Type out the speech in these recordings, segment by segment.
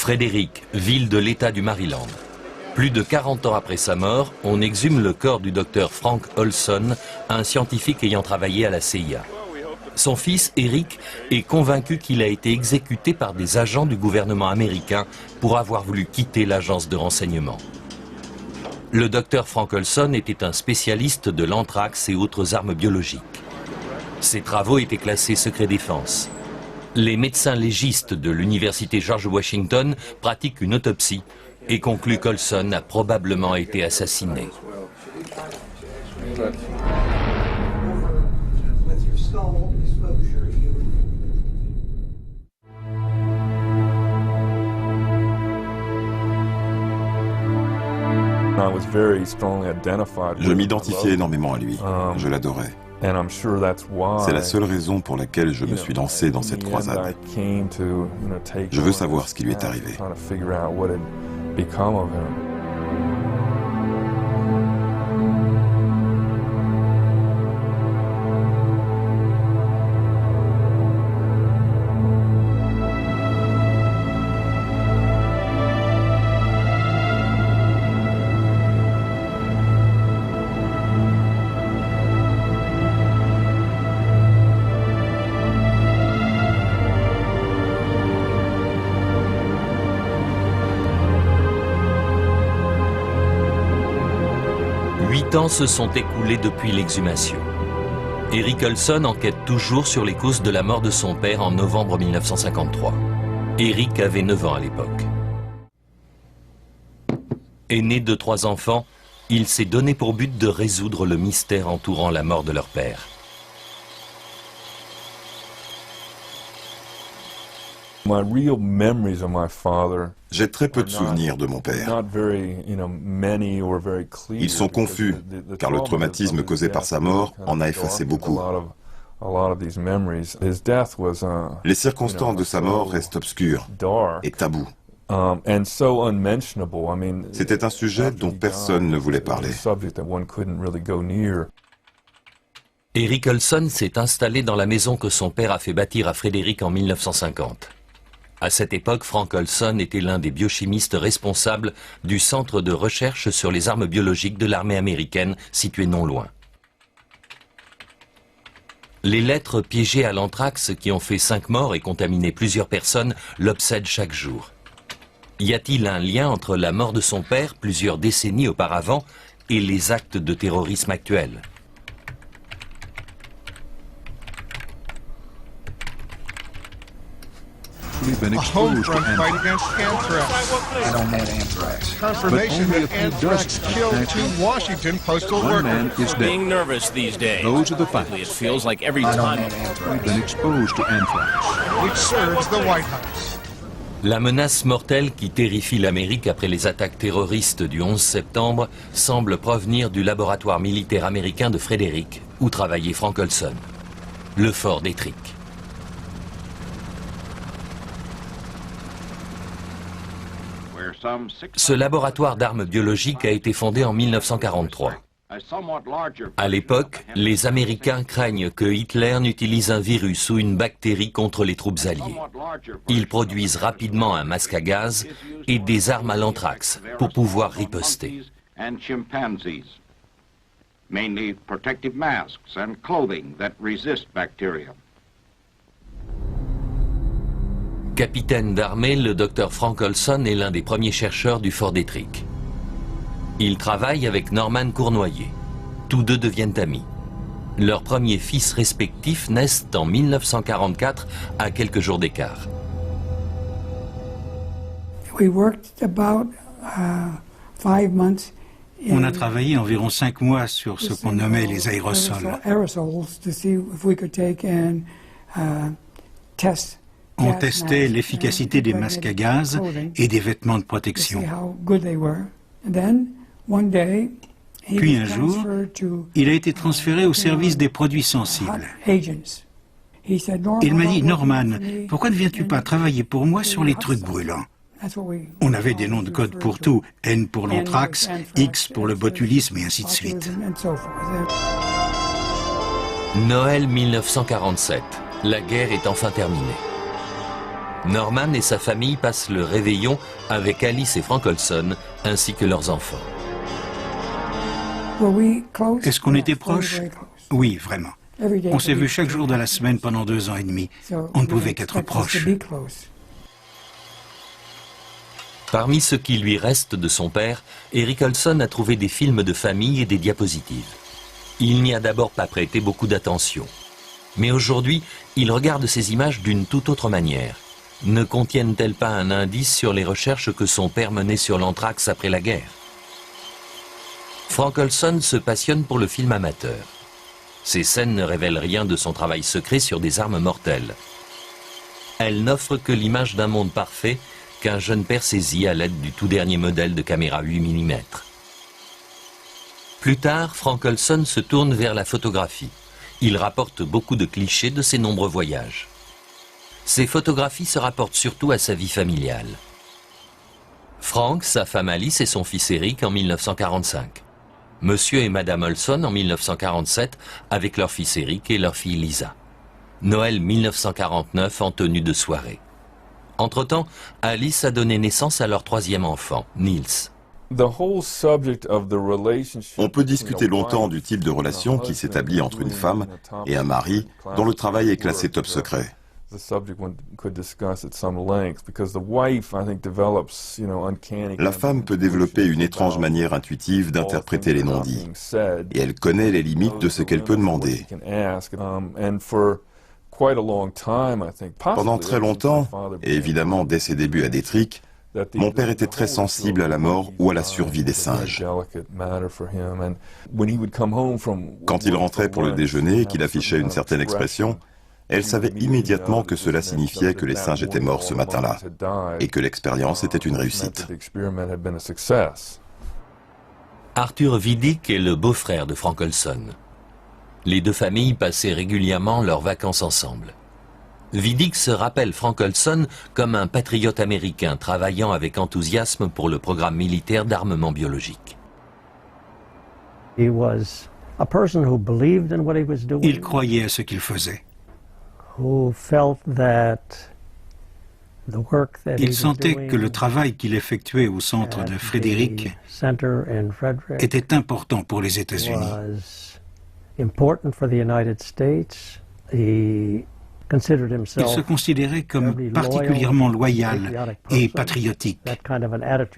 Frédéric, ville de l'État du Maryland. Plus de 40 ans après sa mort, on exhume le corps du docteur Frank Olson, un scientifique ayant travaillé à la CIA. Son fils, Eric, est convaincu qu'il a été exécuté par des agents du gouvernement américain pour avoir voulu quitter l'agence de renseignement. Le docteur Frank Olson était un spécialiste de l'anthrax et autres armes biologiques. Ses travaux étaient classés secret défense. Les médecins légistes de l'université George Washington pratiquent une autopsie et concluent qu'Olson a probablement été assassiné. Je m'identifiais énormément à lui. Je l'adorais. C'est la seule raison pour laquelle je me suis lancé dans cette croisade. Je veux savoir ce qui lui est arrivé. 8 ans se sont écoulés depuis l'exhumation. Eric Olson enquête toujours sur les causes de la mort de son père en novembre 1953. Eric avait 9 ans à l'époque. Aîné de 3 enfants, il s'est donné pour but de résoudre le mystère entourant la mort de leur père. J'ai très peu de souvenirs de mon père. Ils sont confus, car le traumatisme causé par sa mort en a effacé beaucoup. Les circonstances de sa mort restent obscures et tabous. C'était un sujet dont personne ne voulait parler. Eric Olson s'est installé dans la maison que son père a fait bâtir à Frédéric en 1950. À cette époque, Frank Olson était l'un des biochimistes responsables du centre de recherche sur les armes biologiques de l'armée américaine, situé non loin. Les lettres piégées à l'anthrax qui ont fait 5 morts et contaminé plusieurs personnes l'obsèdent chaque jour. Y a-t-il un lien entre la mort de son père, plusieurs décennies auparavant, et les actes de terrorisme actuels ? Been exposed to fight against anthrax. I don't have anthrax. Confirmation that anthrax killed 2 Washington postal One man workers. is Being dead. nervous these days. Those are the It facts. feels like every I don't time. have We've anthrax. been Been exposed to anthrax. Which serves the White House. La menace mortelle qui terrifie l'Amérique après les attaques terroristes du 11 septembre semble provenir du laboratoire militaire américain de Frédéric, où travaillait Frank Olson, le fort d'Ettrick. Ce laboratoire d'armes biologiques a été fondé en 1943. À l'époque, les Américains craignent que Hitler n'utilise un virus ou une bactérie contre les troupes alliées. Ils produisent rapidement un masque à gaz et des armes à l'anthrax pour pouvoir riposter. Mainly protective masks and clothing that resist bacteria. Capitaine d'armée, le docteur Frank Olson est l'un des premiers chercheurs du fort d'Ettrick. Il travaille avec Norman Cournoyer. Tous deux deviennent amis. Leurs premiers fils respectifs naissent en 1944 à quelques jours d'écart. On a travaillé environ 5 mois sur ce qu'on nommait les aérosols. On testait l'efficacité des masques à gaz et des vêtements de protection. Puis un jour, il a été transféré au service des produits sensibles. Il m'a dit, Norman, pourquoi ne viens-tu pas travailler pour moi sur les trucs brûlants? On avait des noms de code pour tout, N pour l'anthrax, X pour le botulisme et ainsi de suite. Noël 1947. La guerre est enfin terminée. Norman et sa famille passent le réveillon avec Alice et Frank Olson, ainsi que leurs enfants. Est-ce qu'on était proches? Oui, vraiment. On s'est vus chaque jour de la semaine pendant 2 ans et demi. On ne pouvait qu'être proches. Parmi ce qui lui reste de son père, Eric Olson a trouvé des films de famille et des diapositives. Il n'y a d'abord pas prêté beaucoup d'attention. Mais aujourd'hui, il regarde ces images d'une toute autre manière. Ne contiennent-elles pas un indice sur les recherches que son père menait sur l'anthrax après la guerre? Frank Olson se passionne pour le film amateur. Ces scènes ne révèlent rien de son travail secret sur des armes mortelles. Elles n'offrent que l'image d'un monde parfait qu'un jeune père saisit à l'aide du tout dernier modèle de caméra 8 mm. Plus tard, Frank Olson se tourne vers la photographie. Il rapporte beaucoup de clichés de ses nombreux voyages. Ses photographies se rapportent surtout à sa vie familiale. Frank, sa femme Alice et son fils Eric en 1945. Monsieur et Madame Olson en 1947 avec leur fils Eric et leur fille Lisa. Noël 1949 en tenue de soirée. Entre-temps, Alice a donné naissance à leur 3e enfant, Niels. On peut discuter longtemps du type de relation qui s'établit entre une femme et un mari dont le travail est classé top secret. La femme peut développer une étrange manière intuitive d'interpréter les non-dits, et elle connaît les limites de ce qu'elle peut demander. Pendant très longtemps, et évidemment dès ses débuts à Détrick, mon père était très sensible à la mort ou à la survie des singes. Quand il rentrait pour le déjeuner et qu'il affichait une certaine expression, elle savait immédiatement que cela signifiait que les singes étaient morts ce matin-là et que l'expérience était une réussite. Arthur Vidic est le beau-frère de Frank Olson. Les deux familles passaient régulièrement leurs vacances ensemble. Vidic se rappelle Frank Olson comme un patriote américain travaillant avec enthousiasme pour le programme militaire d'armement biologique. Il croyait à ce qu'il faisait. Il sentait que le travail qu'il effectuait au centre de Frederick était important pour les États-Unis. Il se considérait comme particulièrement loyal et patriotique.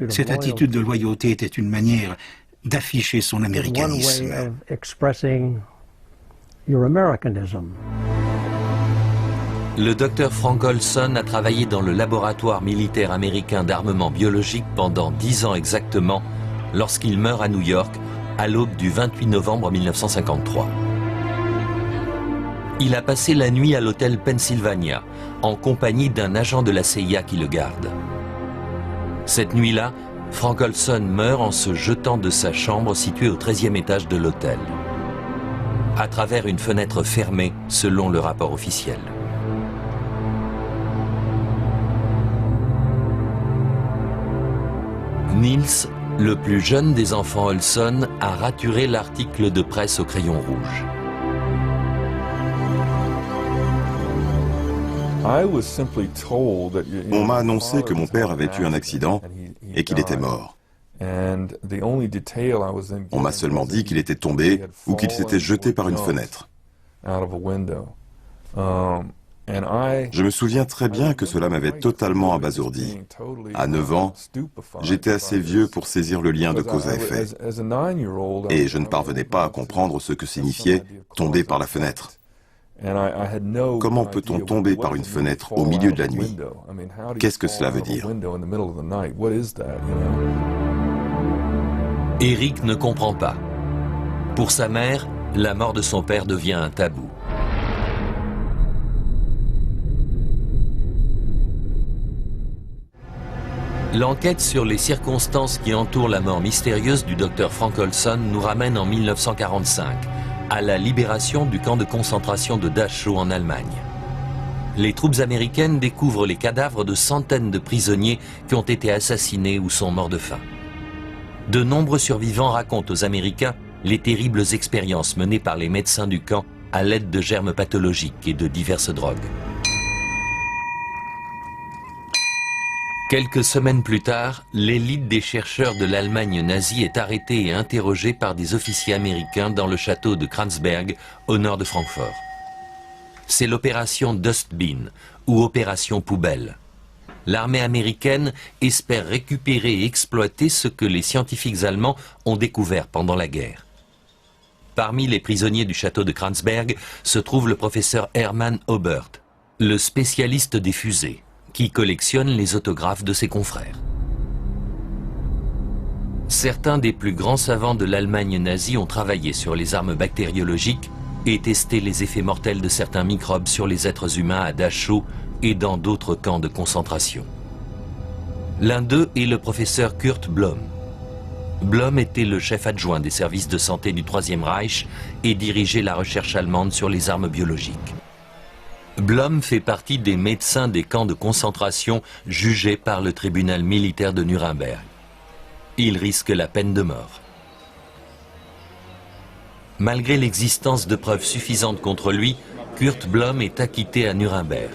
Cette attitude de loyauté était une manière d'afficher son américanisme. Le docteur Frank Olson a travaillé dans le laboratoire militaire américain d'armement biologique pendant 10 ans exactement, lorsqu'il meurt à New York, à l'aube du 28 novembre 1953. Il a passé la nuit à l'hôtel Pennsylvania, en compagnie d'un agent de la CIA qui le garde. Cette nuit-là, Frank Olson meurt en se jetant de sa chambre située au 13e étage de l'hôtel, à travers une fenêtre fermée, selon le rapport officiel. Niels, le plus jeune des enfants Olson, a raturé l'article de presse au crayon rouge. On m'a annoncé que mon père avait eu un accident et qu'il était mort. On m'a seulement dit qu'il était tombé ou qu'il s'était jeté par une fenêtre. Je me souviens très bien que cela m'avait totalement abasourdi. À 9 ans, j'étais assez vieux pour saisir le lien de cause à effet. Et je ne parvenais pas à comprendre ce que signifiait tomber par la fenêtre. Comment peut-on tomber par une fenêtre au milieu de la nuit? Qu'est-ce que cela veut dire? Eric ne comprend pas. Pour sa mère, la mort de son père devient un tabou. L'enquête sur les circonstances qui entourent la mort mystérieuse du docteur Frank Olson nous ramène en 1945, à la libération du camp de concentration de Dachau en Allemagne. Les troupes américaines découvrent les cadavres de centaines de prisonniers qui ont été assassinés ou sont morts de faim. De nombreux survivants racontent aux Américains les terribles expériences menées par les médecins du camp à l'aide de germes pathologiques et de diverses drogues. Quelques semaines plus tard, l'élite des chercheurs de l'Allemagne nazie est arrêtée et interrogée par des officiers américains dans le château de Kranzberg, au nord de Francfort. C'est l'opération Dustbin, ou opération poubelle. L'armée américaine espère récupérer et exploiter ce que les scientifiques allemands ont découvert pendant la guerre. Parmi les prisonniers du château de Kranzberg se trouve le professeur Hermann Oberth, le spécialiste des fusées, qui collectionne les autographes de ses confrères. Certains des plus grands savants de l'Allemagne nazie ont travaillé sur les armes bactériologiques et testé les effets mortels de certains microbes sur les êtres humains à Dachau et dans d'autres camps de concentration. L'un d'eux est le professeur Kurt Blom. Blom était le chef adjoint des services de santé du Troisième Reich et dirigeait la recherche allemande sur les armes biologiques. Blom fait partie des médecins des camps de concentration jugés par le tribunal militaire de Nuremberg. Il risque la peine de mort. Malgré l'existence de preuves suffisantes contre lui, Kurt Blom est acquitté à Nuremberg.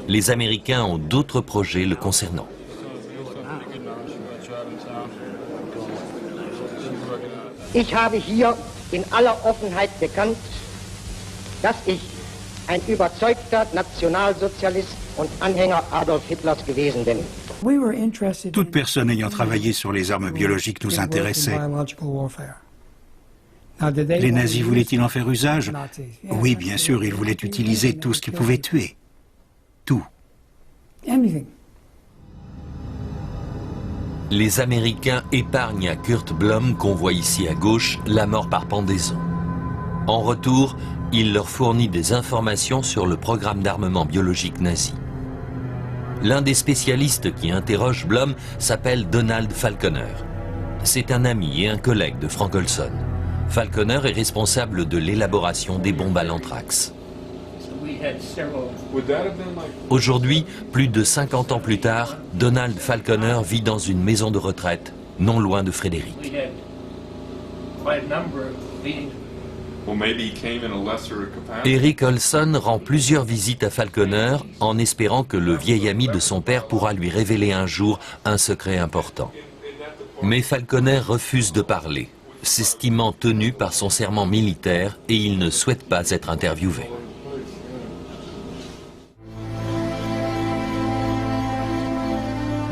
Les Américains ont d'autres projets le concernant. Ich habe hier in aller Offenheit bekannt, dass ich ein überzeugter Nationalsozialist und Anhänger Adolf Hitlers gewesen bin. Toute personne ayant travaillé sur les armes biologiques nous intéressait. Les nazis voulaient-ils en faire usage? Oui, bien sûr, ils voulaient utiliser tout ce qui pouvait tuer. Tout. Les Américains épargnent à Kurt Blom, qu'on voit ici à gauche, la mort par pendaison. En retour, il leur fournit des informations sur le programme d'armement biologique nazi. L'un des spécialistes qui interroge Blom s'appelle Donald Falconer. C'est un ami et un collègue de Frank Olson. Falconer est responsable de l'élaboration des bombes à l'anthrax. Aujourd'hui, plus de 50 ans plus tard, Donald Falconer vit dans une maison de retraite, non loin de Frédéric. Eric Olson rend plusieurs visites à Falconer en espérant que le vieil ami de son père pourra lui révéler un jour un secret important. Mais Falconer refuse de parler, s'estimant tenu par son serment militaire, et il ne souhaite pas être interviewé.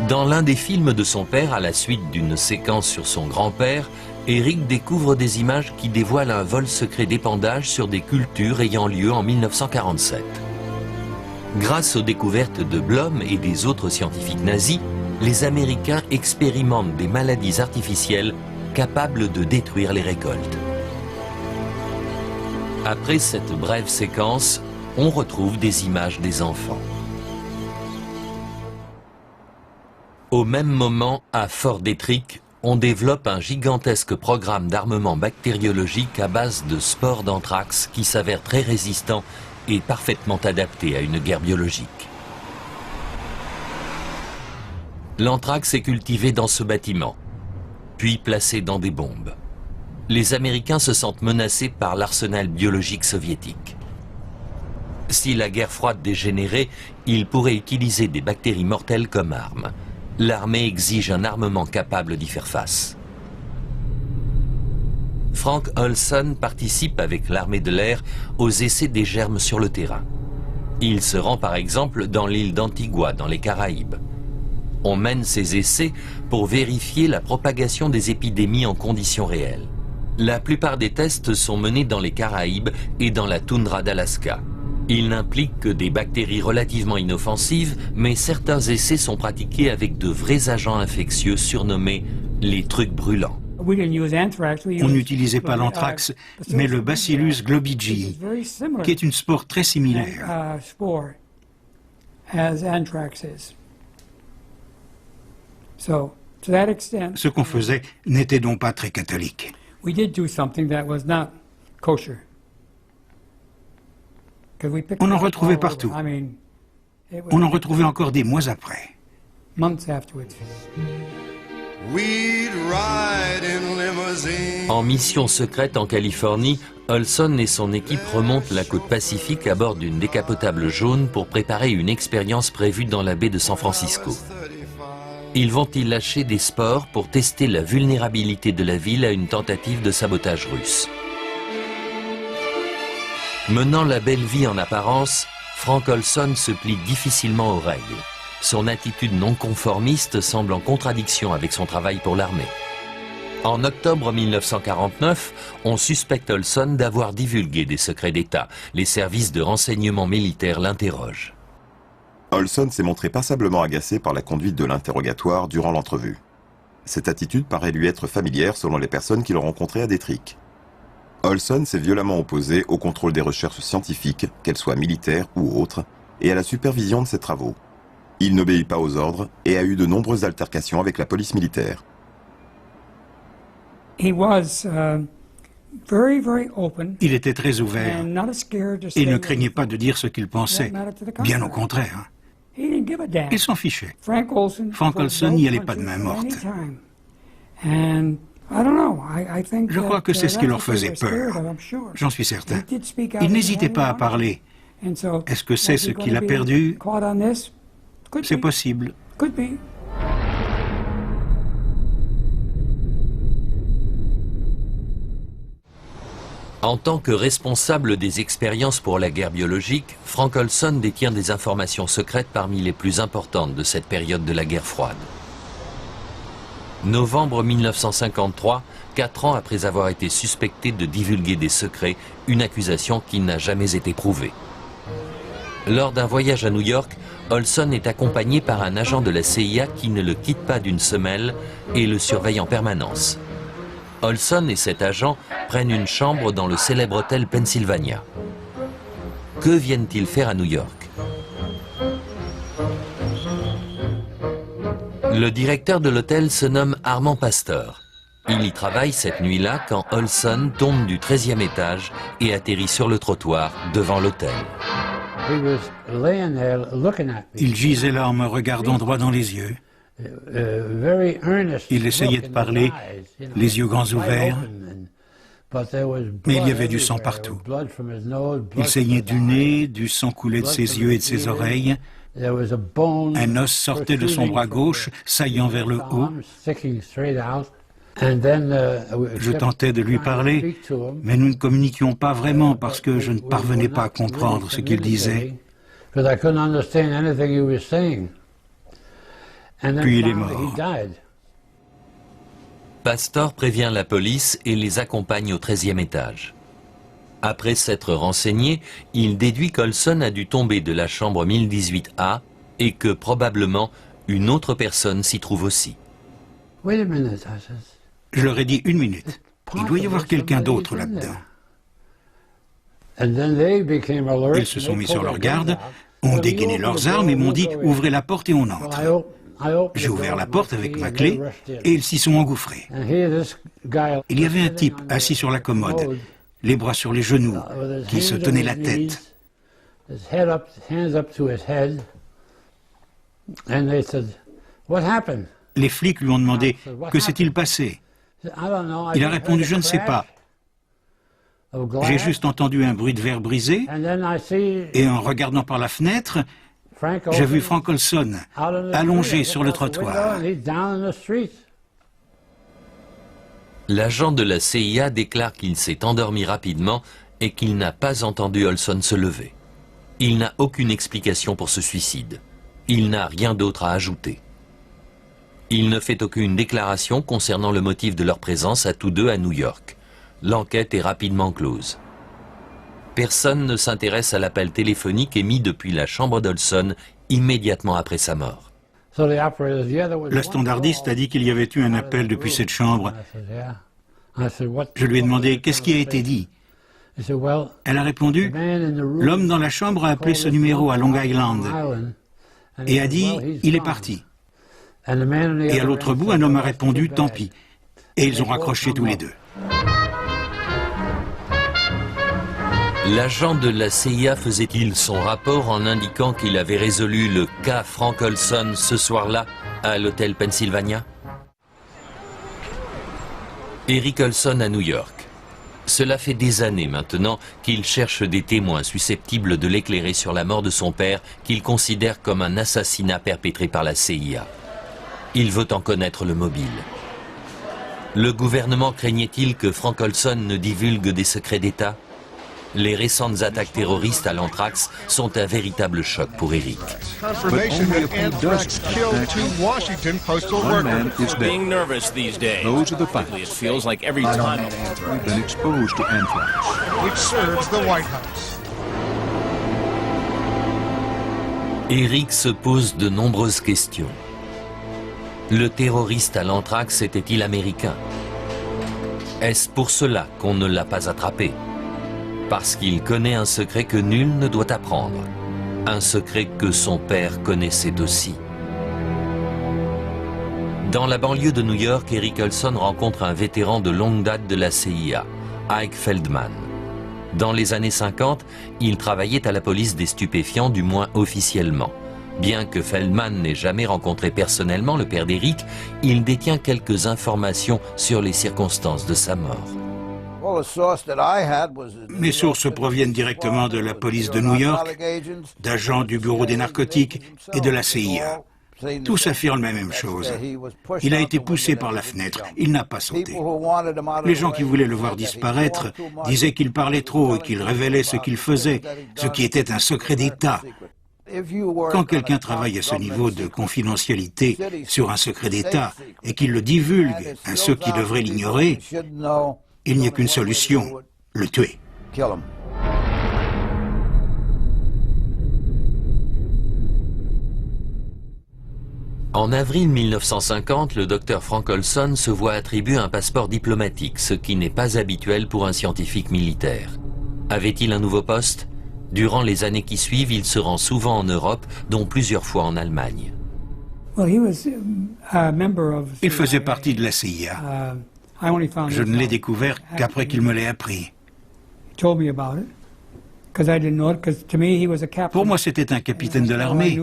Dans l'un des films de son père, à la suite d'une séquence sur son grand-père, Eric découvre des images qui dévoilent un vol secret d'épandage sur des cultures ayant lieu en 1947. Grâce aux découvertes de Blom et des autres scientifiques nazis, les Américains expérimentent des maladies artificielles capables de détruire les récoltes. Après cette brève séquence, on retrouve des images des enfants. Au même moment, à Fort Detrick, on développe un gigantesque programme d'armement bactériologique à base de spores d'anthrax qui s'avère très résistant et parfaitement adapté à une guerre biologique. L'anthrax est cultivé dans ce bâtiment, puis placé dans des bombes. Les Américains se sentent menacés par l'arsenal biologique soviétique. Si la guerre froide dégénérait, ils pourraient utiliser des bactéries mortelles comme armes. L'armée exige un armement capable d'y faire face. Frank Olson participe avec l'armée de l'air aux essais des germes sur le terrain. Il se rend par exemple dans l'île d'Antigua, dans les Caraïbes. On mène ces essais pour vérifier la propagation des épidémies en conditions réelles. La plupart des tests sont menés dans les Caraïbes et dans la toundra d'Alaska. Il n'implique que des bactéries relativement inoffensives, mais certains essais sont pratiqués avec de vrais agents infectieux surnommés les trucs brûlants. On n'utilisait pas l'anthrax, mais le Bacillus globigii, qui est une spore très similaire. Ce qu'on faisait n'était donc pas très catholique. On en retrouvait partout. On en retrouvait encore des mois après. En mission secrète en Californie, Olson et son équipe remontent la côte Pacifique à bord d'une décapotable jaune pour préparer une expérience prévue dans la baie de San Francisco. Ils vont y lâcher des spores pour tester la vulnérabilité de la ville à une tentative de sabotage russe. Menant la belle vie en apparence, Frank Olson se plie difficilement aux règles. Son attitude non conformiste semble en contradiction avec son travail pour l'armée. En octobre 1949, on suspecte Olson d'avoir divulgué des secrets d'État. Les services de renseignement militaire l'interrogent. Olson s'est montré passablement agacé par la conduite de l'interrogatoire durant l'entrevue. Cette attitude paraît lui être familière selon les personnes qu'il a rencontrées à Detrick. Olson s'est violemment opposé au contrôle des recherches scientifiques, qu'elles soient militaires ou autres, et à la supervision de ses travaux. Il n'obéit pas aux ordres et a eu de nombreuses altercations avec la police militaire. Il était très ouvert et ne craignait pas de dire ce qu'il pensait, bien au contraire. Il s'en fichait. Frank Olson n'y allait pas de main morte. Je crois que c'est ce qui leur faisait peur, j'en suis certain. Il n'hésitait pas à parler. Est-ce que c'est ce qu'il a perdu? C'est possible. En tant que responsable des expériences pour la guerre biologique, Frank Olson détient des informations secrètes parmi les plus importantes de cette période de la guerre froide. Novembre 1953, 4 ans après avoir été suspecté de divulguer des secrets, une accusation qui n'a jamais été prouvée. Lors d'un voyage à New York, Olson est accompagné par un agent de la CIA qui ne le quitte pas d'une semelle et le surveille en permanence. Olson et cet agent prennent une chambre dans le célèbre hôtel Pennsylvania. Que viennent-ils faire à New York? Le directeur de l'hôtel se nomme Armand Pasteur. Il y travaille cette nuit-là quand Olson tombe du 13e étage et atterrit sur le trottoir devant l'hôtel. Il gisait là en me regardant droit dans les yeux. Il essayait de parler, les yeux grands ouverts, mais il y avait du sang partout. Il saignait du nez, du sang coulait de ses yeux et de ses oreilles. Un os sortait de son bras gauche, saillant vers le haut. Je tentais de lui parler, mais nous ne communiquions pas vraiment parce que je ne parvenais pas à comprendre ce qu'il disait. Puis il est mort. Pastor prévient la police et les accompagne au 13e étage. Après s'être renseigné, il déduit qu'Olson a dû tomber de la chambre 1018A et que probablement une autre personne s'y trouve aussi. Je leur ai dit 1 minute. Il doit y avoir quelqu'un d'autre là-dedans. Ils se sont mis sur leur garde, ont dégainé leurs armes et m'ont dit « Ouvrez la porte et on entre ». J'ai ouvert la porte avec ma clé et ils s'y sont engouffrés. Il y avait un type assis sur la commode, les bras sur les genoux, qui se tenait la tête. Les flics lui ont demandé « Que s'est-il passé ?» Il a répondu « Je ne sais pas. J'ai juste entendu un bruit de verre brisé et en regardant par la fenêtre, j'ai vu Frank Olson allongé sur le trottoir. » L'agent de la CIA déclare qu'il s'est endormi rapidement et qu'il n'a pas entendu Olson se lever. Il n'a aucune explication pour ce suicide. Il n'a rien d'autre à ajouter. Il ne fait aucune déclaration concernant le motif de leur présence à tous deux à New York. L'enquête est rapidement close. Personne ne s'intéresse à l'appel téléphonique émis depuis la chambre d'Olson immédiatement après sa mort. Le standardiste a dit qu'il y avait eu un appel depuis cette chambre. Je lui ai demandé « Qu'est-ce qui a été dit ?» Elle a répondu « L'homme dans la chambre a appelé ce numéro à Long Island et a dit « Il est parti ». Et à l'autre bout, un homme a répondu « Tant pis ». Et ils ont raccroché tous les deux. L'agent de la CIA faisait-il son rapport en indiquant qu'il avait résolu le cas Frank Olson ce soir-là à l'hôtel Pennsylvania? Eric Olson à New York. Cela fait des années maintenant qu'il cherche des témoins susceptibles de l'éclairer sur la mort de son père qu'il considère comme un assassinat perpétré par la CIA. Il veut en connaître le mobile. Le gouvernement craignait-il que Frank Olson ne divulgue des secrets d'État? Les récentes attaques terroristes à l'anthrax sont un véritable choc pour Eric. Confirmation that anthrax killed 2 Washington postal One man workers. is Being dead. nervous these days. Those are the It facts. feels like every I don't time. have anthrax. We've been exposed to anthrax. Which serves the White House. Eric se pose de nombreuses questions. Le terroriste à l'anthrax était-il américain? Est-ce pour cela qu'on ne l'a pas attrapé? Parce qu'il connaît un secret que nul ne doit apprendre. Un secret que son père connaissait aussi. Dans la banlieue de New York, Eric Olson rencontre un vétéran de longue date de la CIA, Ike Feldman. Dans les années 50, il travaillait à la police des stupéfiants, du moins officiellement. Bien que Feldman n'ait jamais rencontré personnellement le père d'Eric, il détient quelques informations sur les circonstances de sa mort. Mes sources proviennent directement de la police de New York, d'agents du bureau des narcotiques et de la CIA. Tous affirment la même chose. Il a été poussé par la fenêtre, il n'a pas sauté. Les gens qui voulaient le voir disparaître disaient qu'il parlait trop et qu'il révélait ce qu'il faisait, ce qui était un secret d'État. Quand quelqu'un travaille à ce niveau de confidentialité sur un secret d'État et qu'il le divulgue à ceux qui devraient l'ignorer, il n'y a qu'une solution, le tuer. En avril 1950, le docteur Frank Olson se voit attribuer un passeport diplomatique, ce qui n'est pas habituel pour un scientifique militaire. Avait-il un nouveau poste? Durant les années qui suivent, il se rend souvent en Europe, dont plusieurs fois en Allemagne. Il faisait partie de la CIA. Je ne l'ai découvert qu'après qu'il me l'ait appris. Pour moi, c'était un capitaine de l'armée.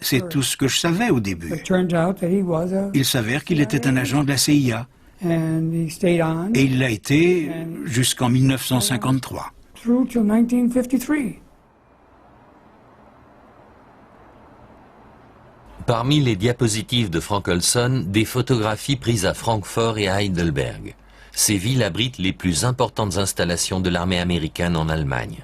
C'est tout ce que je savais au début. Il s'avère qu'il était un agent de la CIA. Et il l'a été jusqu'en 1953. Parmi les diapositives de Frank Olson, des photographies prises à Francfort et à Heidelberg. Ces villes abritent les plus importantes installations de l'armée américaine en Allemagne.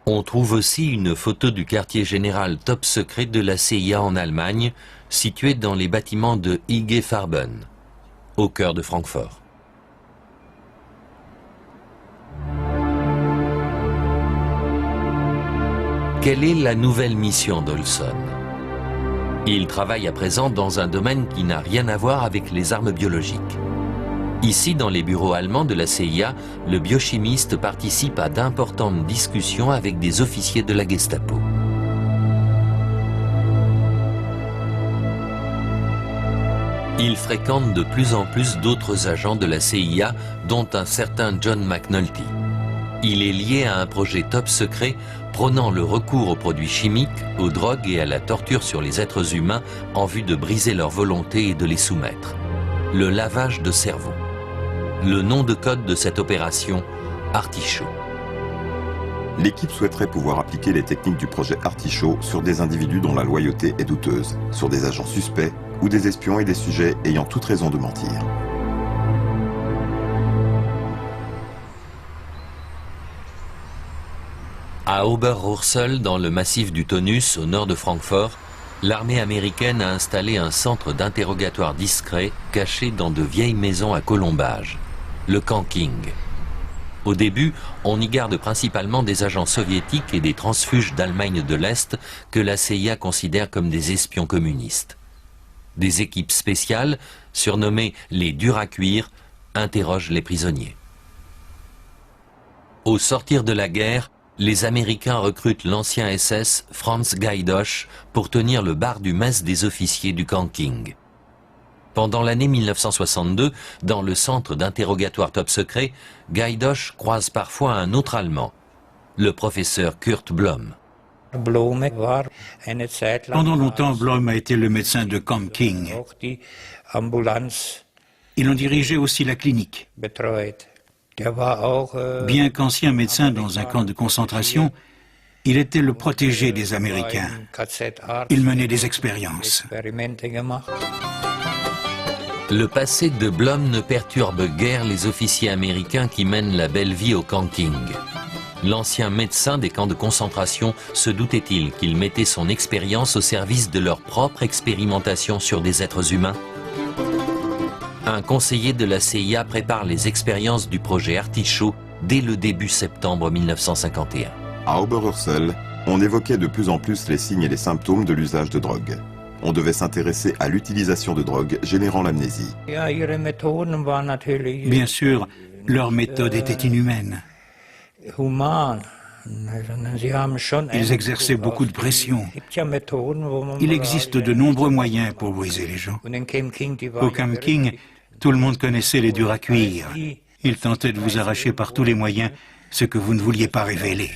On trouve aussi une photo du quartier général top secret de la CIA en Allemagne, situé dans les bâtiments de IG Farben, au cœur de Francfort. Quelle est la nouvelle mission d'Olson? Il travaille à présent dans un domaine qui n'a rien à voir avec les armes biologiques. Ici, dans les bureaux allemands de la CIA, le biochimiste participe à d'importantes discussions avec des officiers de la Gestapo. Il fréquente de plus en plus d'autres agents de la CIA, dont un certain John McNulty. Il est lié à un projet top secret prônant le recours aux produits chimiques, aux drogues et à la torture sur les êtres humains en vue de briser leur volonté et de les soumettre. Le lavage de cerveau. Le nom de code de cette opération, Artichaut. L'équipe souhaiterait pouvoir appliquer les techniques du projet Artichaut sur des individus dont la loyauté est douteuse, sur des agents suspects ou des espions et des sujets ayant toute raison de mentir. À Oberursel, dans le massif du Taunus, au nord de Francfort, l'armée américaine a installé un centre d'interrogatoire discret caché dans de vieilles maisons à colombages, le camp King. Au début, on y garde principalement des agents soviétiques et des transfuges d'Allemagne de l'Est que la CIA considère comme des espions communistes. Des équipes spéciales, surnommées les durs à cuire, interrogent les prisonniers. Au sortir de la guerre, les Américains recrutent l'ancien SS Franz Gaidosch pour tenir le bar du mess des officiers du camp King. Pendant l'année 1962, dans le centre d'interrogatoire top secret, Gaidosch croise parfois un autre Allemand, le professeur Kurt Blom. Pendant longtemps, Blom a été le médecin de Camp King. Il en dirigeait aussi la clinique. Bien qu'ancien médecin dans un camp de concentration, Il était le protégé des Américains. Il menait des expériences. Le passé de Blum ne perturbe guère les officiers américains qui mènent la belle vie au camping. L'ancien médecin des camps de concentration se doutait-il qu'il mettait son expérience au service de leur propre expérimentation sur des êtres humains? Un conseiller de la CIA prépare les expériences du projet Artichaut dès le début septembre 1951. À Oberursel, on évoquait de plus en plus les signes et les symptômes de l'usage de drogue. On devait s'intéresser à l'utilisation de drogue générant l'amnésie. Bien sûr, leur méthode était inhumaine. Ils exerçaient beaucoup de pression. Il existe de nombreux moyens pour briser les gens. Au Camp King, tout le monde connaissait les durs à cuire. Ils tentaient de vous arracher par tous les moyens ce que vous ne vouliez pas révéler.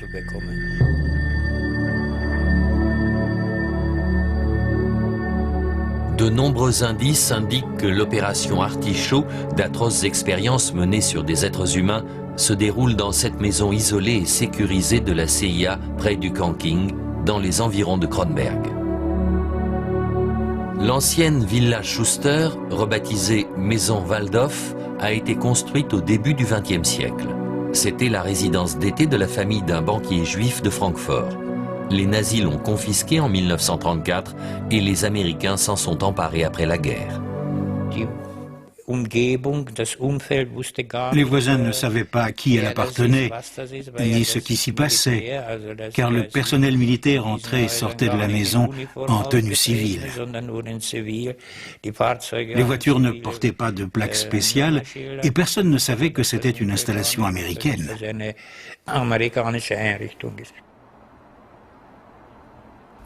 De nombreux indices indiquent que l'opération Artichaut, d'atroces expériences menées sur des êtres humains, se déroule dans cette maison isolée et sécurisée de la CIA près du Camp King, dans les environs de Kronberg. L'ancienne Villa Schuster, rebaptisée Maison Waldhof, a été construite au début du XXe siècle. C'était la résidence d'été de la famille d'un banquier juif de Francfort. Les nazis l'ont confisquée en 1934 et les Américains s'en sont emparés après la guerre. Les voisins ne savaient pas à qui elle appartenait, ni ce qui s'y passait, car le personnel militaire entrait et sortait de la maison en tenue civile. Les voitures ne portaient pas de plaques spéciales et personne ne savait que c'était une installation américaine.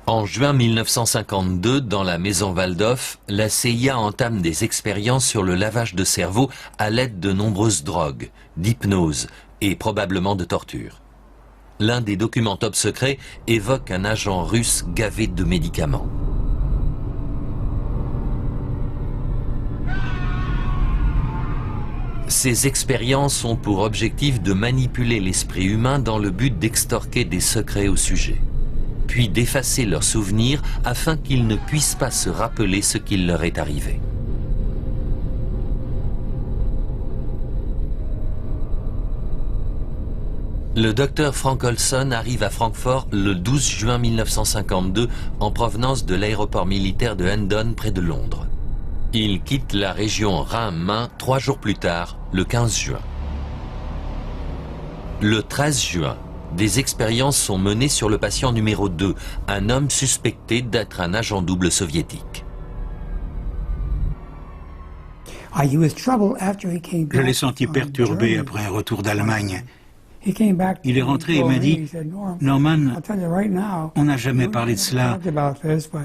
En juin 1952, dans la maison Waldhof, la CIA entame des expériences sur le lavage de cerveau à l'aide de nombreuses drogues, d'hypnose et probablement de torture. L'un des documents top secrets évoque un agent russe gavé de médicaments. Ces expériences ont pour objectif de manipuler l'esprit humain dans le but d'extorquer des secrets au sujet, puis d'effacer leurs souvenirs afin qu'ils ne puissent pas se rappeler ce qui leur est arrivé. Le docteur Frank Olson arrive à Francfort le 12 juin 1952 en provenance de l'aéroport militaire de Hendon près de Londres. Il quitte la région Rhin-Main 3 jours plus tard, le 15 juin. Le 13 juin, des expériences sont menées sur le patient numéro 2, un homme suspecté d'être un agent double soviétique. Je l'ai senti perturbé après un retour d'Allemagne. Il est rentré et m'a dit « Norman, on n'a jamais parlé de cela,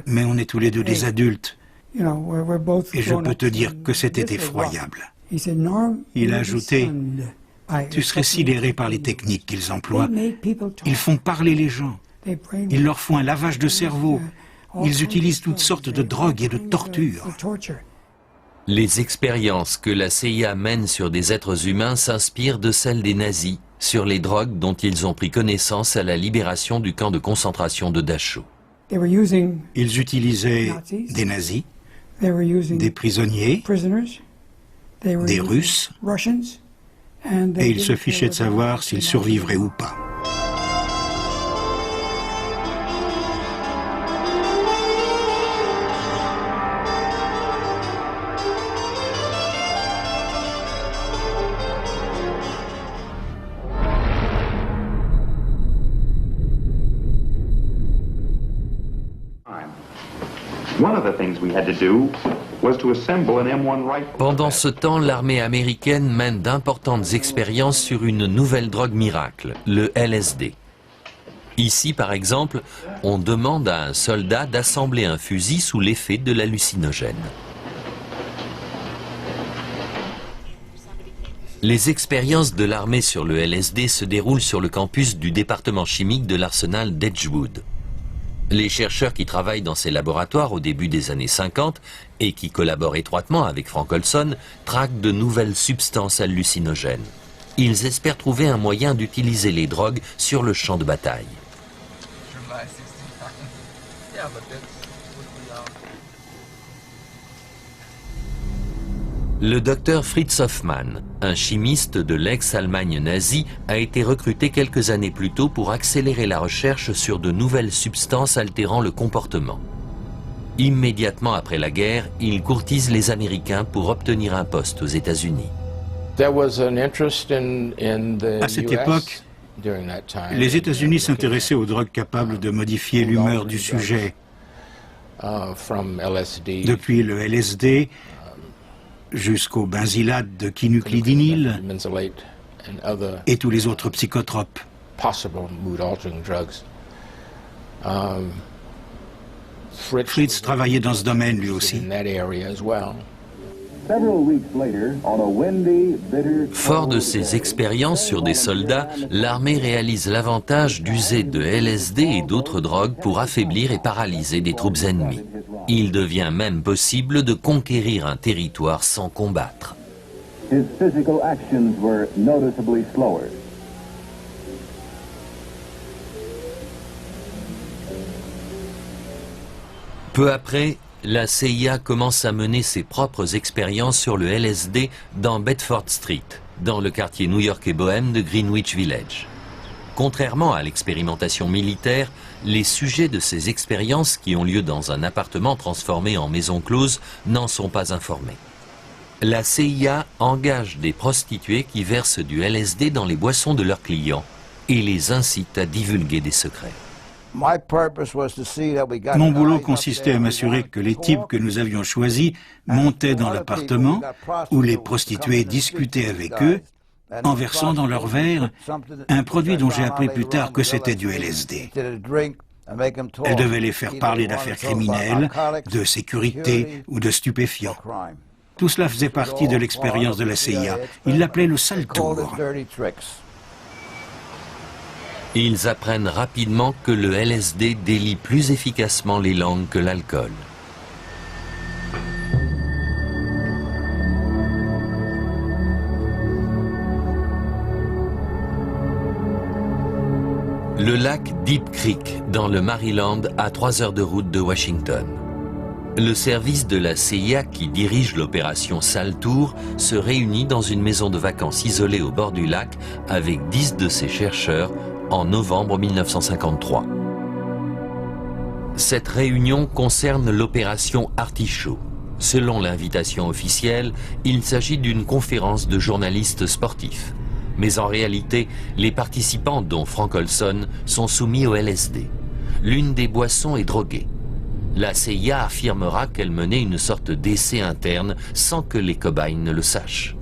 mais on est tous les deux des adultes. Et je peux te dire que c'était effroyable. » Il a ajouté « Tu serais sidéré par les techniques qu'ils emploient. Ils font parler les gens. Ils leur font un lavage de cerveau. Ils utilisent toutes sortes de drogues et de tortures. » Les expériences que la CIA mène sur des êtres humains s'inspirent de celles des nazis sur les drogues dont ils ont pris connaissance à la libération du camp de concentration de Dachau. Ils utilisaient des nazis, des prisonniers, des Russes, et ils se fichaient de savoir s'ils survivraient ou pas. Pendant ce temps, l'armée américaine mène d'importantes expériences sur une nouvelle drogue miracle, le LSD. Ici, par exemple, on demande à un soldat d'assembler un fusil sous l'effet de l'hallucinogène. Les expériences de l'armée sur le LSD se déroulent sur le campus du département chimique de l'arsenal d'Edgewood. Les chercheurs qui travaillent dans ces laboratoires au début des années 50 et qui collaborent étroitement avec Frank Olson traquent de nouvelles substances hallucinogènes. Ils espèrent trouver un moyen d'utiliser les drogues sur le champ de bataille. Le docteur Fritz Hoffmann, un chimiste de l'ex-Allemagne nazie, a été recruté quelques années plus tôt pour accélérer la recherche sur de nouvelles substances altérant le comportement. Immédiatement après la guerre, il courtise les Américains pour obtenir un poste aux États-Unis. À cette époque, les États-Unis s'intéressaient aux drogues capables de modifier l'humeur du sujet, depuis le LSD jusqu'au benzylate de quinuclidinyle et tous les autres psychotropes. Fritz travaillait dans ce domaine lui aussi. Fort de ses expériences sur des soldats, l'armée réalise l'avantage d'user de LSD et d'autres drogues pour affaiblir et paralyser des troupes ennemies. Il devient même possible de conquérir un territoire sans combattre. Peu après, la CIA commence à mener ses propres expériences sur le LSD dans Bedford Street, dans le quartier new-yorkais bohème de Greenwich Village. Contrairement à l'expérimentation militaire, les sujets de ces expériences qui ont lieu dans un appartement transformé en maison close n'en sont pas informés. La CIA engage des prostituées qui versent du LSD dans les boissons de leurs clients et les incite à divulguer des secrets. Mon boulot consistait à m'assurer que les types que nous avions choisis montaient dans l'appartement où les prostituées discutaient avec eux en versant dans leur verre un produit dont j'ai appris plus tard que c'était du LSD. Elles devaient les faire parler d'affaires criminelles, de sécurité ou de stupéfiants. Tout cela faisait partie de l'expérience de la CIA. Ils l'appelaient le sale tour. Ils apprennent rapidement que le LSD délie plus efficacement les langues que l'alcool. Le lac Deep Creek, dans le Maryland, à 3 heures de route de Washington. Le service de la CIA qui dirige l'opération Sale Tour se réunit dans une maison de vacances isolée au bord du lac avec 10 de ses chercheurs en novembre 1953. Cette réunion concerne l'opération Artichaut. Selon l'invitation officielle, il s'agit d'une conférence de journalistes sportifs. Mais en réalité, les participants, dont Frank Olson, sont soumis au LSD. L'une des boissons est droguée. La CIA affirmera qu'elle menait une sorte d'essai interne sans que les cobayes ne le sachent.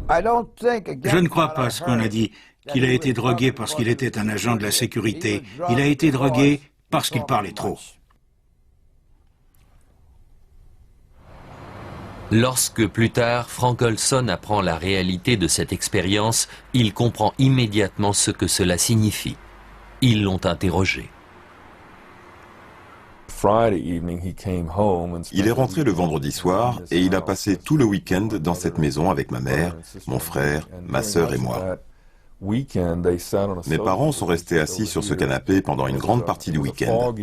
Je ne crois pas ce qu'on a dit, qu'il a été drogué parce qu'il était un agent de la sécurité. Il a été drogué parce qu'il parlait trop. Lorsque plus tard, Frank Olson apprend la réalité de cette expérience, il comprend immédiatement ce que cela signifie. Ils l'ont interrogé. Il est rentré le vendredi soir et il a passé tout le week-end dans cette maison avec ma mère, mon frère, ma sœur et moi. Mes parents sont restés assis sur ce canapé pendant une grande partie du week-end.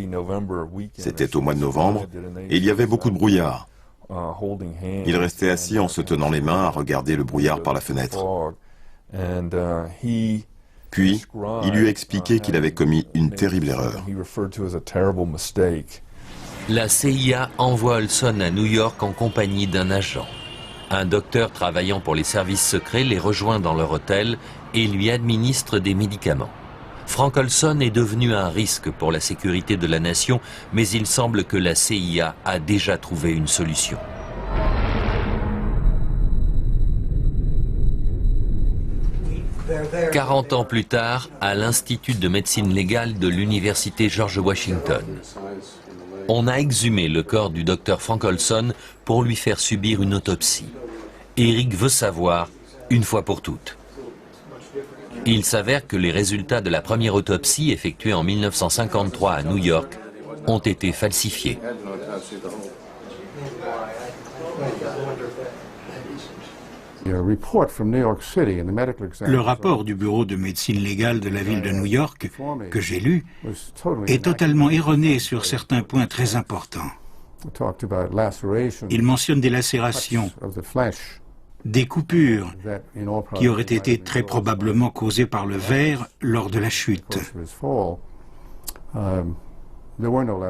C'était au mois de novembre et il y avait beaucoup de brouillard. Il restait assis en se tenant les mains à regarder le brouillard par la fenêtre. Puis, il lui a expliqué qu'il avait commis une terrible erreur. La CIA envoie Olson à New York en compagnie d'un agent. Un docteur travaillant pour les services secrets les rejoint dans leur hôtel et lui administre des médicaments. Frank Olson est devenu un risque pour la sécurité de la nation, mais il semble que la CIA a déjà trouvé une solution. « 40 ans plus tard, à l'Institut de médecine légale de l'Université George Washington, on a exhumé le corps du docteur Frank Olson pour lui faire subir une autopsie. Eric veut savoir, une fois pour toutes. Il s'avère que les résultats de la première autopsie effectuée en 1953 à New York ont été falsifiés. Le rapport du bureau de médecine légale de la ville de New York, que j'ai lu, est totalement erroné sur certains points très importants. Il mentionne des lacérations, des coupures qui auraient été très probablement causées par le verre lors de la chute.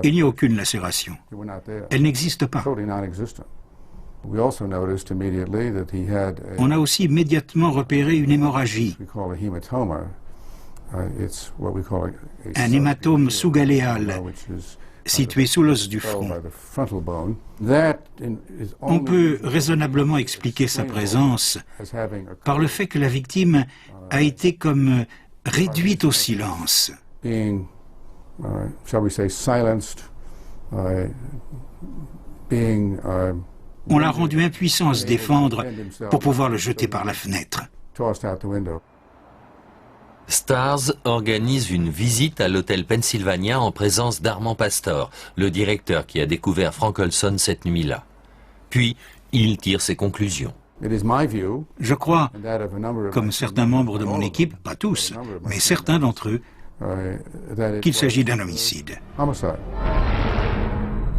Il n'y a aucune lacération. Elle n'existe pas. On a aussi immédiatement repéré une hémorragie, un hématome sous-galéal, situé sous l'os du front. On peut raisonnablement expliquer sa présence par le fait que la victime a été comme réduite au silence. On l'a rendu impuissant à se défendre pour pouvoir le jeter par la fenêtre. Stars organise une visite à l'hôtel Pennsylvania en présence d'Armand Pastor, le directeur qui a découvert Frank Olson cette nuit-là. Puis, il tire ses conclusions. Je crois, comme certains membres de mon équipe, pas tous, mais certains d'entre eux, qu'il s'agit d'un homicide.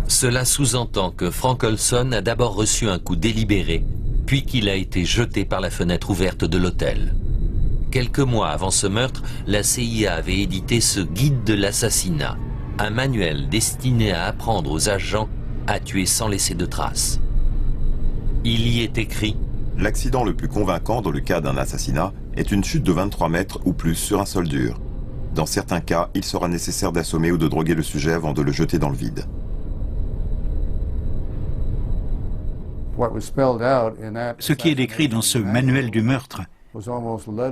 Cela sous-entend que Frank Olson a d'abord reçu un coup délibéré, puis qu'il a été jeté par la fenêtre ouverte de l'hôtel. Quelques mois avant ce meurtre, la CIA avait édité ce guide de l'assassinat, un manuel destiné à apprendre aux agents à tuer sans laisser de traces. Il y est écrit: l'accident le plus convaincant dans le cas d'un assassinat est une chute de 23 mètres ou plus sur un sol dur. Dans certains cas, il sera nécessaire d'assommer ou de droguer le sujet avant de le jeter dans le vide. Ce qui est décrit dans ce manuel du meurtre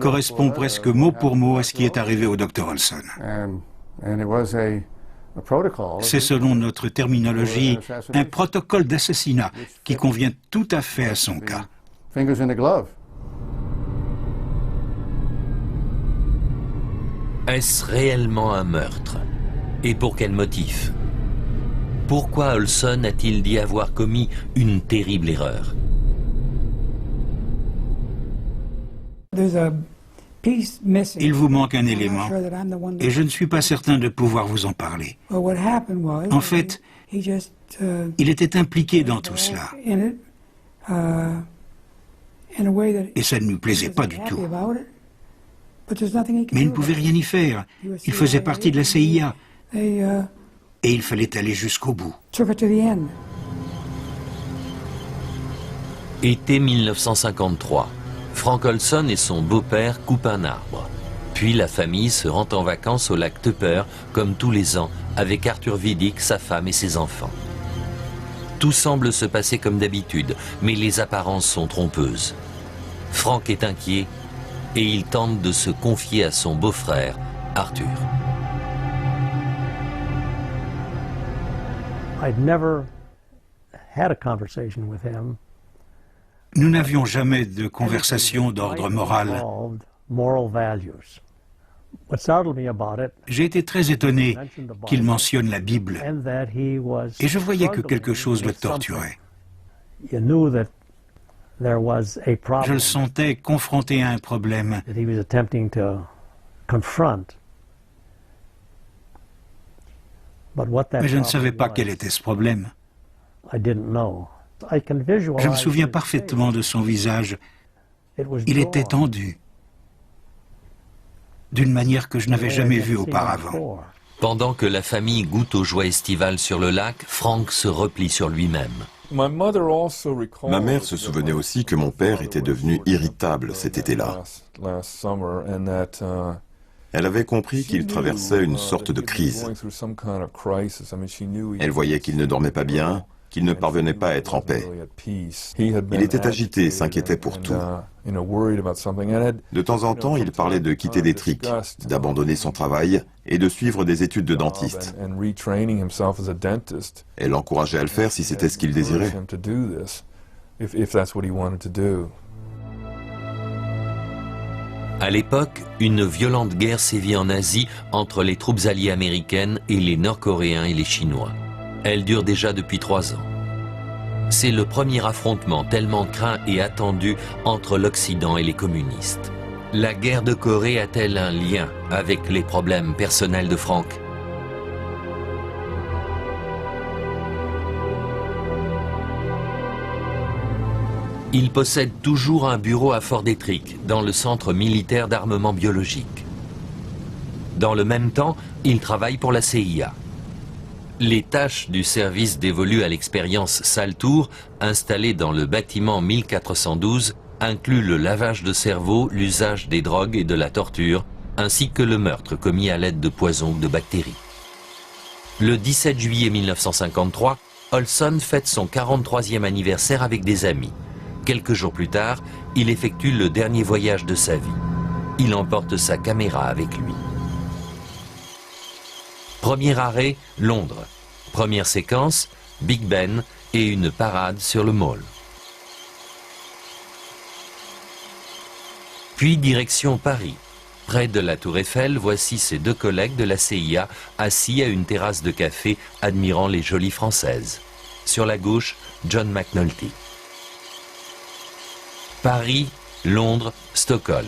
correspond presque mot pour mot à ce qui est arrivé au Dr Olson. C'est, selon notre terminologie, un protocole d'assassinat qui convient tout à fait à son cas. Est-ce réellement un meurtre? Et pour quel motif? Pourquoi Olson a-t-il dit avoir commis une terrible erreur? Il vous manque un élément, et je ne suis pas certain de pouvoir vous en parler. En fait, il était impliqué dans tout cela, et ça ne lui plaisait pas du tout. Mais il ne pouvait rien y faire. Il faisait partie de la CIA, et il fallait aller jusqu'au bout. Été 1953. Frank Olson et son beau-père coupent un arbre. Puis la famille se rend en vacances au lac Tupper, comme tous les ans, avec Arthur Vidic, sa femme et ses enfants. Tout semble se passer comme d'habitude, mais les apparences sont trompeuses. Frank est inquiet et il tente de se confier à son beau-frère, Arthur. Nous n'avions jamais de conversation d'ordre moral. J'ai été très étonné qu'il mentionne la Bible, et je voyais que quelque chose le torturait. Je le sentais confronté à un problème. Mais je ne savais pas quel était ce problème. Je me souviens parfaitement de son visage. Il était tendu, d'une manière que je n'avais jamais vue auparavant. Pendant que la famille goûte aux joies estivales sur le lac, Frank se replie sur lui-même. Ma mère se souvenait aussi que mon père était devenu irritable cet été-là. Elle avait compris qu'il traversait une sorte de crise. Elle voyait qu'il ne dormait pas bien, qu'il ne parvenait pas à être en paix. Il était agité, s'inquiétait pour tout. De temps en temps, il parlait de quitter Détrick, d'abandonner son travail et de suivre des études de dentiste. Elle l'encourageait à le faire si c'était ce qu'il désirait. À l'époque, une violente guerre sévit en Asie entre les troupes alliées américaines et les Nord-Coréens et les Chinois. Elle dure déjà depuis 3 ans. C'est le premier affrontement tellement craint et attendu entre l'Occident et les communistes. La guerre de Corée a-t-elle un lien avec les problèmes personnels de Frank? Il possède toujours un bureau à Fort Detrick, dans le centre militaire d'armement biologique. Dans le même temps, il travaille pour la CIA. Les tâches du service dévolues à l'expérience Saltour, installée dans le bâtiment 1412, incluent le lavage de cerveau, l'usage des drogues et de la torture, ainsi que le meurtre commis à l'aide de poisons ou de bactéries. Le 17 juillet 1953, Olson fête son 43e anniversaire avec des amis. Quelques jours plus tard, il effectue le dernier voyage de sa vie. Il emporte sa caméra avec lui. Premier arrêt, Londres. Première séquence, Big Ben et une parade sur le Mall. Puis direction Paris. Près de la Tour Eiffel, voici ses deux collègues de la CIA assis à une terrasse de café admirant les jolies Françaises. Sur la gauche, John McNulty. Paris, Londres, Stockholm.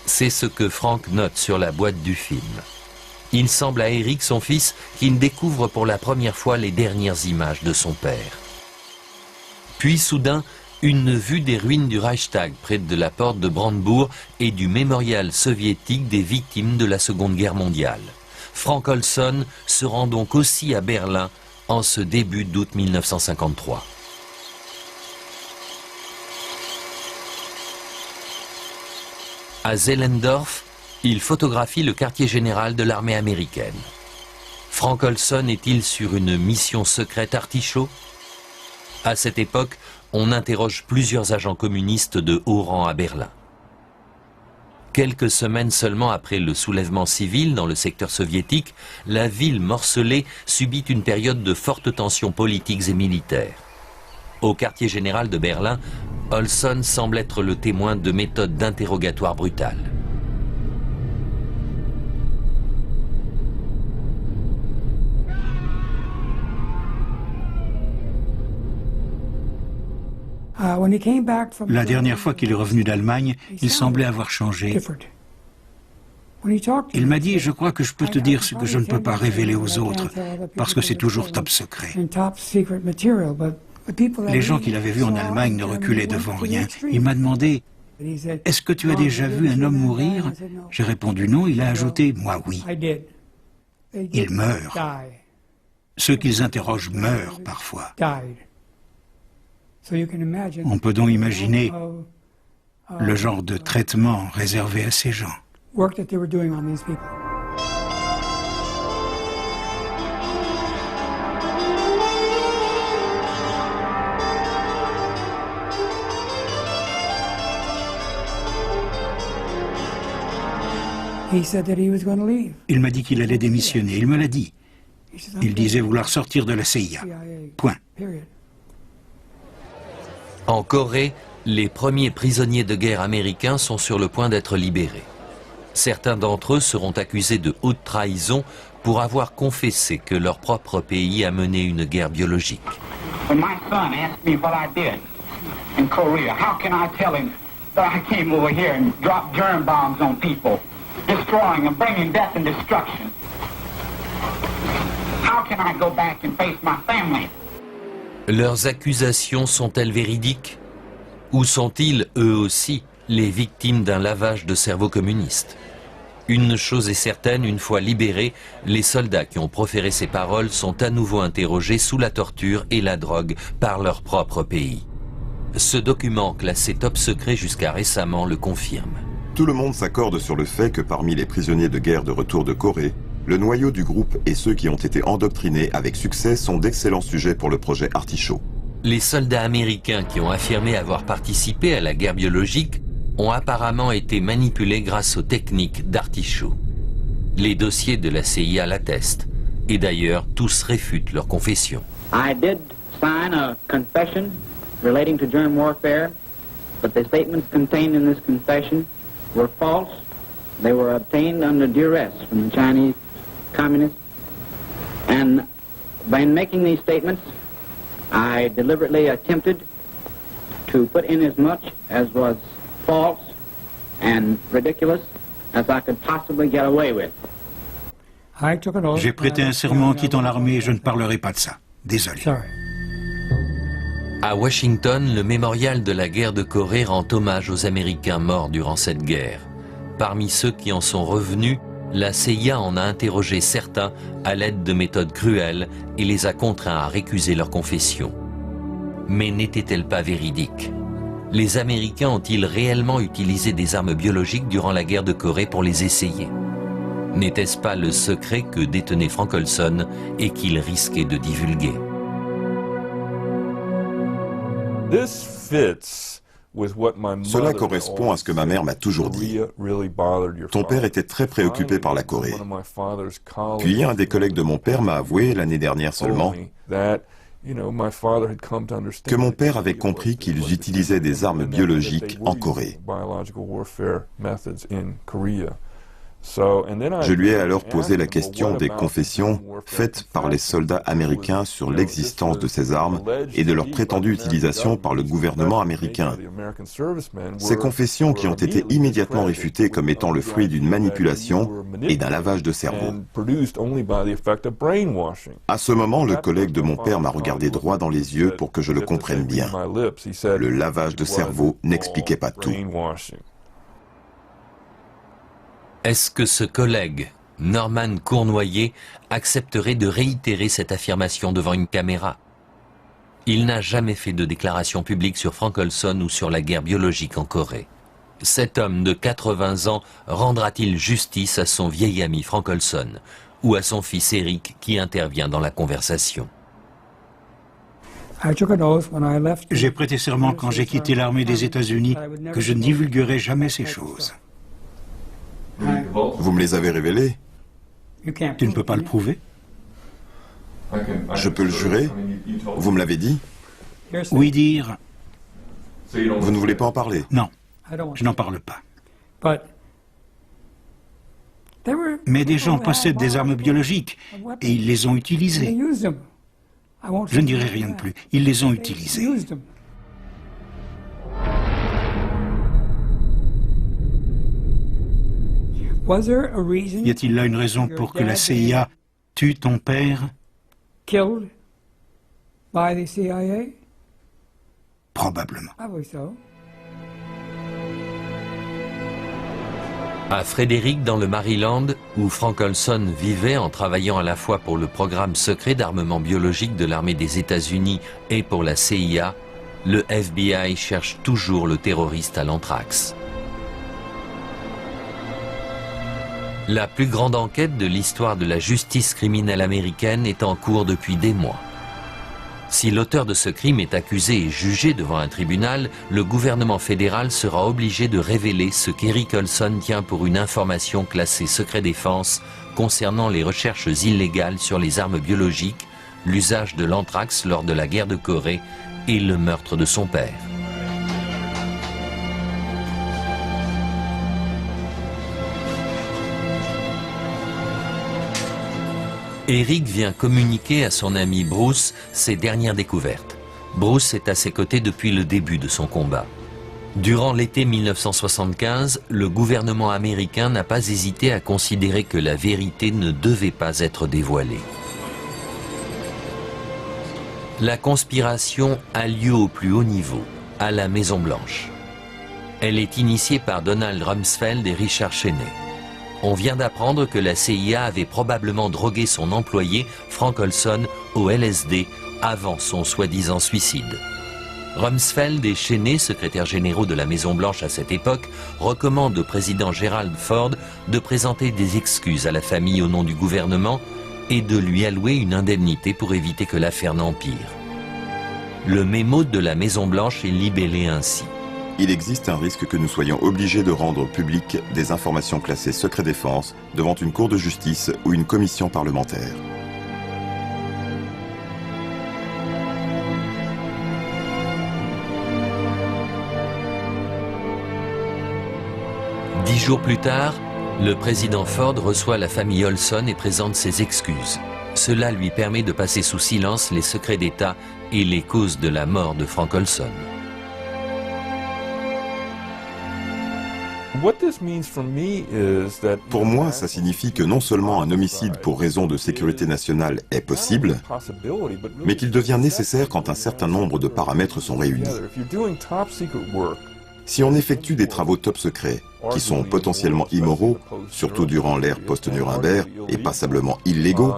C'est ce que Frank note sur la boîte du film. Il semble à Eric, son fils, qu'il découvre pour la première fois les dernières images de son père. Puis soudain, une vue des ruines du Reichstag près de la porte de Brandebourg et du mémorial soviétique des victimes de la Seconde Guerre mondiale. Frank Olson se rend donc aussi à Berlin en ce début d'août 1953. À Zehlendorf, il photographie le quartier général de l'armée américaine. Frank Olson est-il sur une mission secrète artichaut? À cette époque, on interroge plusieurs agents communistes de haut rang à Berlin. Quelques semaines seulement après le soulèvement civil dans le secteur soviétique, la ville morcelée subit une période de fortes tensions politiques et militaires. Au quartier général de Berlin, Olson semble être le témoin de méthodes d'interrogatoire brutales. La dernière fois qu'il est revenu d'Allemagne, il semblait avoir changé. Il m'a dit, je crois que je peux te dire ce que je ne peux pas révéler aux autres, parce que c'est toujours top secret. Les gens qu'il avait vus en Allemagne ne reculaient devant rien. Il m'a demandé, est-ce que tu as déjà vu un homme mourir? J'ai répondu non, il a ajouté, moi oui. Ils meurent. Ceux qu'ils interrogent meurent parfois. On peut donc imaginer le genre de traitement réservé à ces gens. Il m'a dit qu'il allait démissionner, il me l'a dit. Il disait vouloir sortir de la CIA. Point. En Corée, les premiers prisonniers de guerre américains sont sur le point d'être libérés. Certains d'entre eux seront accusés de haute trahison pour avoir confessé que leur propre pays a mené une guerre biologique. When my son asked me what I did in Korea, how can I tell him that I came over here and dropped germ bombs on people, destroying and bringing death and destruction? How can I go back and face my family? Leurs accusations sont-elles véridiques? Ou sont-ils, eux aussi, les victimes d'un lavage de cerveau communiste? Une chose est certaine, une fois libérés, les soldats qui ont proféré ces paroles sont à nouveau interrogés sous la torture et la drogue par leur propre pays. Ce document, classé top secret jusqu'à récemment, le confirme. Tout le monde s'accorde sur le fait que parmi les prisonniers de guerre de retour de Corée, le noyau du groupe et ceux qui ont été endoctrinés avec succès sont d'excellents sujets pour le projet Artichaut. Les soldats américains qui ont affirmé avoir participé à la guerre biologique ont apparemment été manipulés grâce aux techniques d'Artichaut. Les dossiers de la CIA l'attestent, et d'ailleurs tous réfutent leur confession. I did sign a confession relating to germ warfare, but the statements contained in this confession were false. They were obtained under duress from the Chinese communists. And by making these statements, I deliberately attempted to put in as much as was false and ridiculous as I could possibly get away with. J'ai prêté un serment en quittant l'armée et je ne parlerai pas de ça. Désolé. À Washington, le mémorial de la guerre de Corée rend hommage aux Américains morts durant cette guerre. Parmi ceux qui en sont revenus, la CIA en a interrogé certains à l'aide de méthodes cruelles et les a contraints à récuser leur confession. Mais n'était-elle pas véridique? Les Américains ont-ils réellement utilisé des armes biologiques durant la guerre de Corée pour les essayer? N'était-ce pas le secret que détenait Frank Olson et qu'il risquait de divulguer? Cela correspond à ce que ma mère m'a toujours dit. Ton père était très préoccupé par la Corée. Puis un des collègues de mon père m'a avoué, l'année dernière seulement, que mon père avait compris qu'ils utilisaient des armes biologiques en Corée. Je lui ai alors posé la question des confessions faites par les soldats américains sur l'existence de ces armes et de leur prétendue utilisation par le gouvernement américain. Ces confessions qui ont été immédiatement réfutées comme étant le fruit d'une manipulation et d'un lavage de cerveau. À ce moment, le collègue de mon père m'a regardé droit dans les yeux pour que je le comprenne bien. Le lavage de cerveau n'expliquait pas tout. Est-ce que ce collègue, Norman Cournoyer, accepterait de réitérer cette affirmation devant une caméra? Il n'a jamais fait de déclaration publique sur Frank Olson ou sur la guerre biologique en Corée. Cet homme de 80 ans rendra-t-il justice à son vieil ami Frank Olson ou à son fils Eric qui intervient dans la conversation? J'ai prêté serment quand j'ai quitté l'armée des États-Unis que je ne divulguerai jamais ces choses. Vous me les avez révélés? Tu ne peux pas le prouver? Je peux le jurer? Vous me l'avez dit? Oui dire. Vous ne voulez pas en parler? Non, je n'en parle pas. Mais des gens possèdent des armes biologiques et ils les ont utilisées. Je ne dirai rien de plus. Ils les ont utilisées. Y a-t-il là une raison pour que la CIA tue ton père? Probablement. À Frederick, dans le Maryland, où Frank Olson vivait en travaillant à la fois pour le programme secret d'armement biologique de l'armée des États-Unis et pour la CIA, le FBI cherche toujours le terroriste à l'anthrax. La plus grande enquête de l'histoire de la justice criminelle américaine est en cours depuis des mois. Si l'auteur de ce crime est accusé et jugé devant un tribunal, le gouvernement fédéral sera obligé de révéler ce qu'Eric Olson tient pour une information classée secret défense concernant les recherches illégales sur les armes biologiques, l'usage de l'anthrax lors de la guerre de Corée et le meurtre de son père. Eric vient communiquer à son ami Bruce ses dernières découvertes. Bruce est à ses côtés depuis le début de son combat. Durant l'été 1975, le gouvernement américain n'a pas hésité à considérer que la vérité ne devait pas être dévoilée. La conspiration a lieu au plus haut niveau, à la Maison-Blanche. Elle est initiée par Donald Rumsfeld et Richard Cheney. On vient d'apprendre que la CIA avait probablement drogué son employé, Frank Olson, au LSD avant son soi-disant suicide. Rumsfeld et Cheney, secrétaires généraux de la Maison-Blanche à cette époque, recommandent au président Gerald Ford de présenter des excuses à la famille au nom du gouvernement et de lui allouer une indemnité pour éviter que l'affaire n'empire. Le mémo de la Maison-Blanche est libellé ainsi. Il existe un risque que nous soyons obligés de rendre publiques des informations classées secret défense devant une cour de justice ou une commission parlementaire. Dix jours plus tard, le président Ford reçoit la famille Olson et présente ses excuses. Cela lui permet de passer sous silence les secrets d'État et les causes de la mort de Frank Olson. Pour moi, ça signifie que non seulement un homicide pour raison de sécurité nationale est possible, mais qu'il devient nécessaire quand un certain nombre de paramètres sont réunis. Si on effectue des travaux top secrets, qui sont potentiellement immoraux, surtout durant l'ère post-Nuremberg, et passablement illégaux,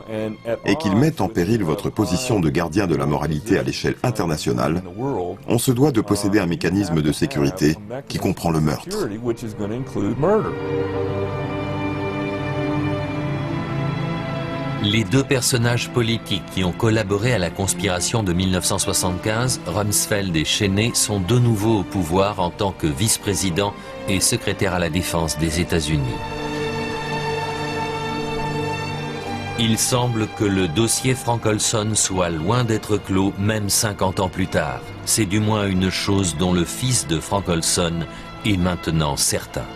et qu'ils mettent en péril votre position de gardien de la moralité à l'échelle internationale, on se doit de posséder un mécanisme de sécurité qui comprend le meurtre. Les deux personnages politiques qui ont collaboré à la conspiration de 1975, Rumsfeld et Cheney, sont de nouveau au pouvoir en tant que vice-président et secrétaire à la défense des États-Unis. Il semble que le dossier Frank Olson soit loin d'être clos, même 50 ans plus tard. C'est du moins une chose dont le fils de Frank Olson est maintenant certain.